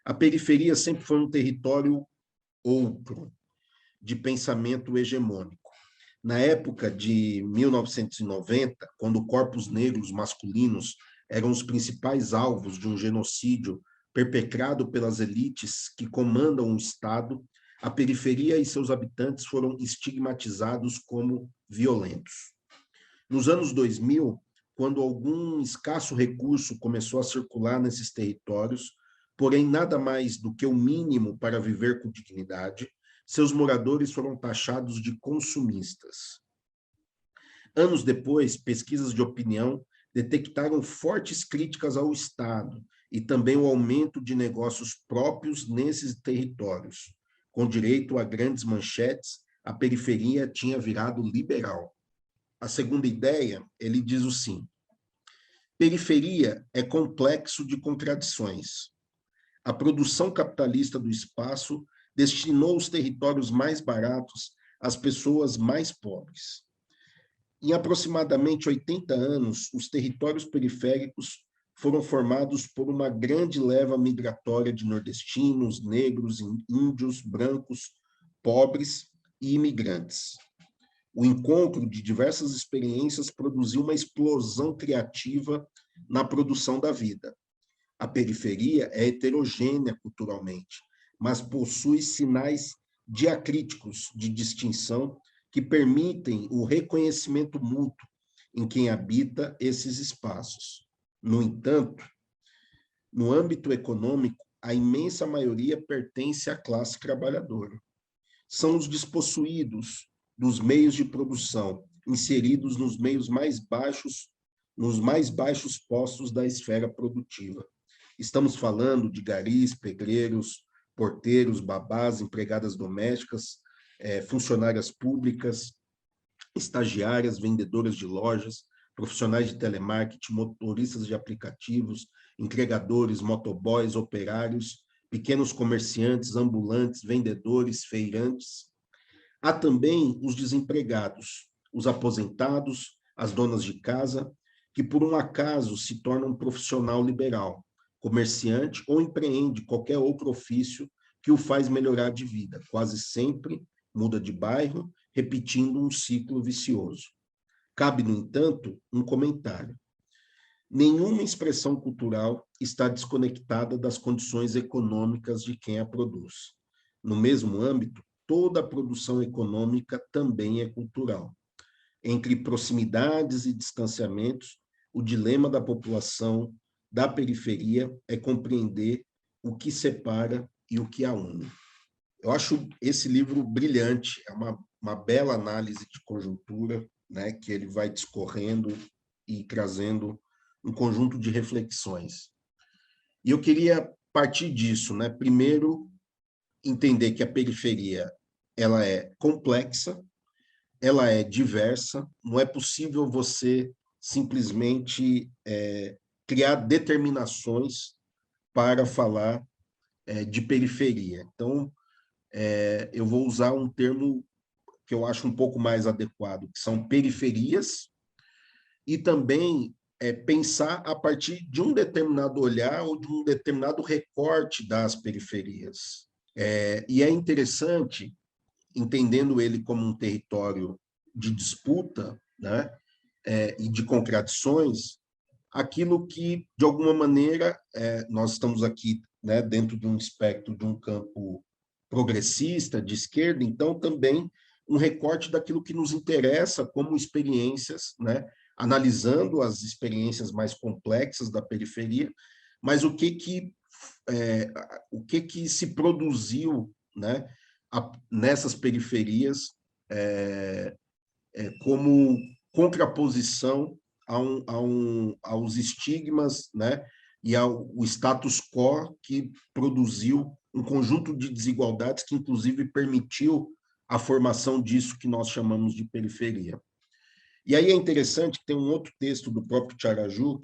A periferia sempre foi um território outro, de pensamento hegemônico. Na época de 1990, quando corpos negros masculinos eram os principais alvos de um genocídio perpetrado pelas elites que comandam o Estado, a periferia e seus habitantes foram estigmatizados como violentos. Nos anos 2000, quando algum escasso recurso começou a circular nesses territórios, porém nada mais do que o mínimo para viver com dignidade, seus moradores foram taxados de consumistas. Anos depois, pesquisas de opinião detectaram fortes críticas ao Estado e também o aumento de negócios próprios nesses territórios. Com direito a grandes manchetes, a periferia tinha virado liberal. A segunda ideia, ele diz o sim. Periferia é complexo de contradições. A produção capitalista do espaço destinou os territórios mais baratos às pessoas mais pobres. Em aproximadamente 80 anos, os territórios periféricos foram formados por uma grande leva migratória de nordestinos, negros, índios, brancos, pobres e imigrantes. O encontro de diversas experiências produziu uma explosão criativa na produção da vida. A periferia é heterogênea culturalmente, mas possui sinais diacríticos de distinção que permitem o reconhecimento mútuo em quem habita esses espaços. No entanto, no âmbito econômico, a imensa maioria pertence à classe trabalhadora. São os despossuídos dos meios de produção, inseridos nos mais baixos postos da esfera produtiva. Estamos falando de garis, pedreiros, porteiros, babás, empregadas domésticas, funcionárias públicas, estagiárias, vendedoras de lojas, profissionais de telemarketing, motoristas de aplicativos, entregadores, motoboys, operários, pequenos comerciantes, ambulantes, vendedores, feirantes. Há também os desempregados, os aposentados, as donas de casa, que por um acaso se tornam um profissional liberal, comerciante ou empreende qualquer outro ofício que o faz melhorar de vida. Quase sempre muda de bairro, repetindo um ciclo vicioso. Cabe, no entanto, um comentário. Nenhuma expressão cultural está desconectada das condições econômicas de quem a produz. No mesmo âmbito, toda a produção econômica também é cultural. Entre proximidades e distanciamentos, o dilema da população da periferia é compreender o que separa e o que a une. Eu acho esse livro brilhante, é uma bela análise de conjuntura, né, que ele vai discorrendo e trazendo um conjunto de reflexões. E eu queria partir disso, né? Primeiro, entender que a periferia ela é complexa, ela é diversa, não é possível você simplesmente criar determinações para falar de periferia. Então, eu vou usar um termo que eu acho um pouco mais adequado, que são periferias, e também pensar a partir de um determinado olhar ou de um determinado recorte das periferias. E é interessante, entendendo ele como um território de disputa, né, e de contradições, aquilo que, de alguma maneira, nós estamos aqui, né, dentro de um espectro de um campo progressista, de esquerda, então também um recorte daquilo que nos interessa como experiências, né, analisando as experiências mais complexas da periferia, mas o que se produziu, né, nessas periferias como contraposição aos estigmas, né, e ao status quo que produziu um conjunto de desigualdades que, inclusive, permitiu a formação disso que nós chamamos de periferia. E aí é interessante que tem um outro texto do próprio Tiaraju,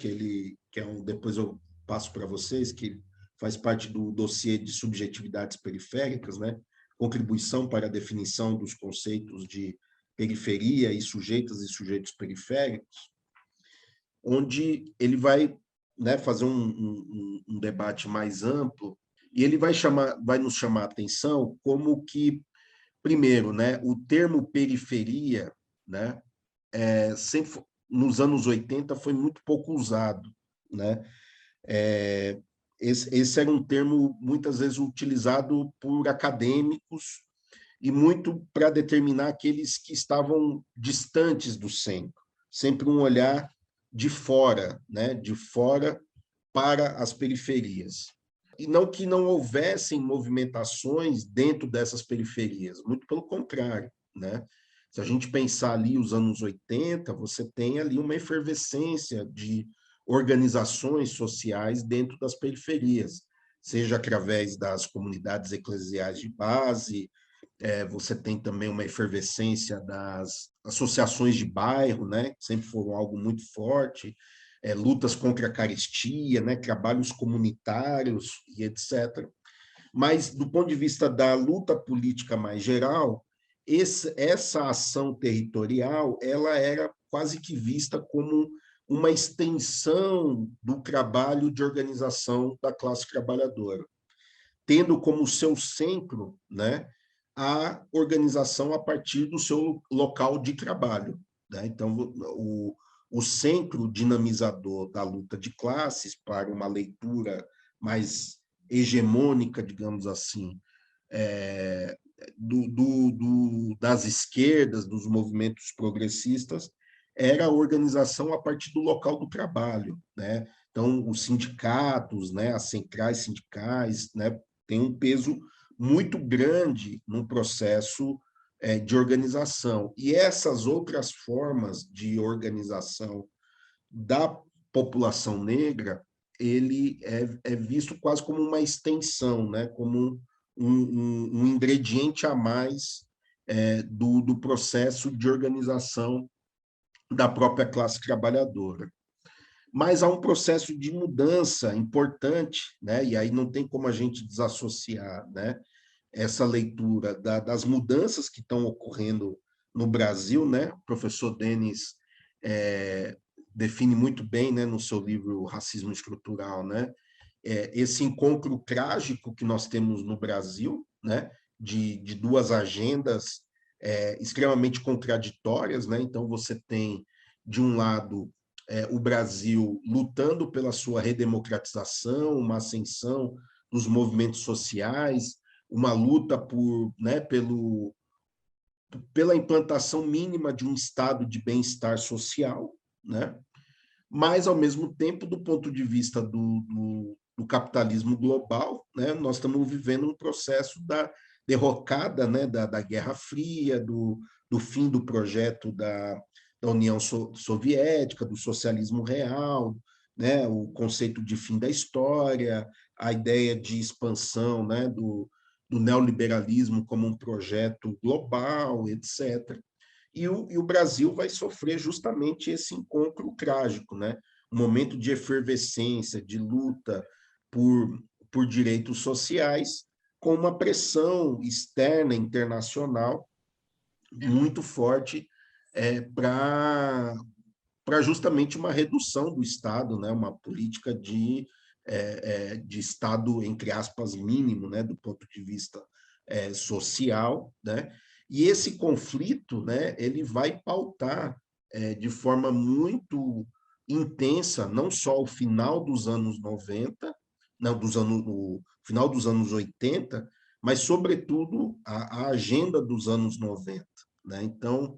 depois eu passo para vocês, que faz parte do dossiê de subjetividades periféricas, né? Contribuição para a definição dos conceitos de periferia e sujeitos periféricos, onde ele vai, né, fazer um debate mais amplo E ele vai nos chamar a atenção como que, primeiro, né, o termo periferia, né, sempre nos anos 80 foi muito pouco usado, né? É, esse era um termo muitas vezes utilizado por acadêmicos e muito para determinar aqueles que estavam distantes do centro, sempre um olhar de fora, né? De fora para as periferias. E não que não houvessem movimentações dentro dessas periferias, muito pelo contrário, né? Se a gente pensar ali os anos 80, você tem ali uma efervescência de organizações sociais dentro das periferias, seja através das comunidades eclesiais de base, você tem também uma efervescência das associações de bairro, né, que sempre foram algo muito forte, lutas contra a carestia, né, trabalhos comunitários e etc. Mas, do ponto de vista da luta política mais geral, essa ação territorial ela era quase que vista como uma extensão do trabalho de organização da classe trabalhadora, tendo como seu centro, né, a organização a partir do seu local de trabalho, né? Então, o centro dinamizador da luta de classes, para uma leitura mais hegemônica, digamos assim, é, das esquerdas, dos movimentos progressistas, era a organização a partir do local do trabalho, né? Então, os sindicatos, né, as centrais sindicais, né, têm um peso muito grande no processo de organização. E essas outras formas de organização da população negra, ele é visto quase como uma extensão, né? Como um ingrediente a mais do processo de organização da própria classe trabalhadora. Mas há um processo de mudança importante, né? E aí não tem como a gente desassociar, né, essa leitura das mudanças que estão ocorrendo no Brasil, né? O professor Denis define muito bem, né, no seu livro Racismo Estrutural, né, esse encontro trágico que nós temos no Brasil, né, de duas agendas extremamente contraditórias, né? Então você tem de um lado o Brasil lutando pela sua redemocratização, uma ascensão dos movimentos sociais, uma luta pela implantação mínima de um estado de bem-estar social, né? Mas, ao mesmo tempo, do ponto de vista do capitalismo global, né, nós estamos vivendo um processo da derrocada, né, da Guerra Fria, do fim do projeto da União Soviética, do socialismo real, né, o conceito de fim da história, a ideia de expansão, né, do neoliberalismo como um projeto global, etc. E o Brasil vai sofrer justamente esse encontro trágico, né? Um momento de efervescência, de luta por direitos sociais, com uma pressão externa, internacional, muito forte para justamente uma redução do Estado, né? Uma política de Estado, entre aspas, mínimo, né? Do ponto de vista social, né? E esse conflito, né, ele vai pautar de forma muito intensa, não só o final dos anos 90, não, o final dos anos 80, mas, sobretudo, a agenda dos anos 90. Né? Então,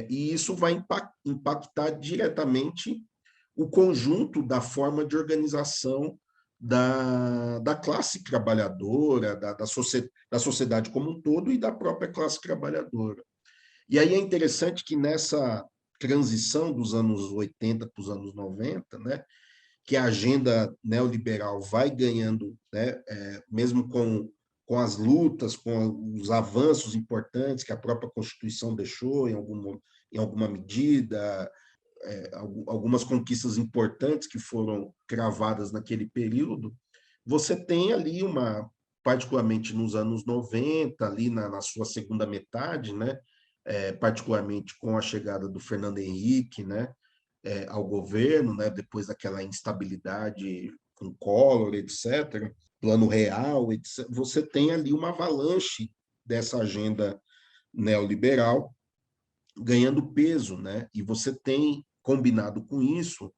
e isso vai impactar diretamente o conjunto da forma de organização da classe trabalhadora, da sociedade como um todo e da própria classe trabalhadora. E aí é interessante que nessa transição dos anos 80 para os anos 90, né, que a agenda neoliberal vai ganhando, né, mesmo com as lutas, com os avanços importantes que a própria Constituição deixou em alguma medida, algumas conquistas importantes que foram cravadas naquele período, você tem ali particularmente nos anos 90, ali na sua segunda metade, né, particularmente com a chegada do Fernando Henrique, né, ao governo, né, depois daquela instabilidade com Collor, etc., Plano Real, etc., você tem ali uma avalanche dessa agenda neoliberal ganhando peso, né? E você tem, combinado com isso,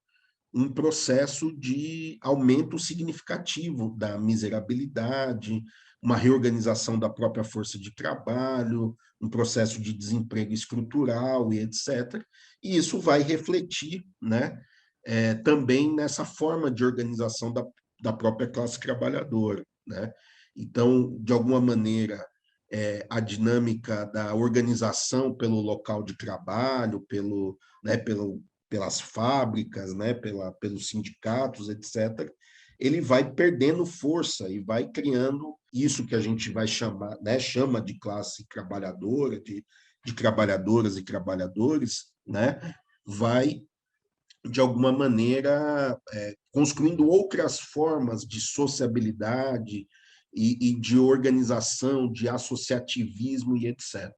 um processo de aumento significativo da miserabilidade, uma reorganização da própria força de trabalho, um processo de desemprego estrutural e etc. E isso vai refletir, né, também nessa forma de organização da própria classe trabalhadora, né? Então, de alguma maneira, a dinâmica da organização pelo local de trabalho, pelas fábricas, né, pelos sindicatos, etc., ele vai perdendo força e vai criando isso que a gente vai chamar, né, chama de classe trabalhadora, de trabalhadoras e trabalhadores, né, vai, de alguma maneira, construindo outras formas de sociabilidade e de organização, de associativismo e etc.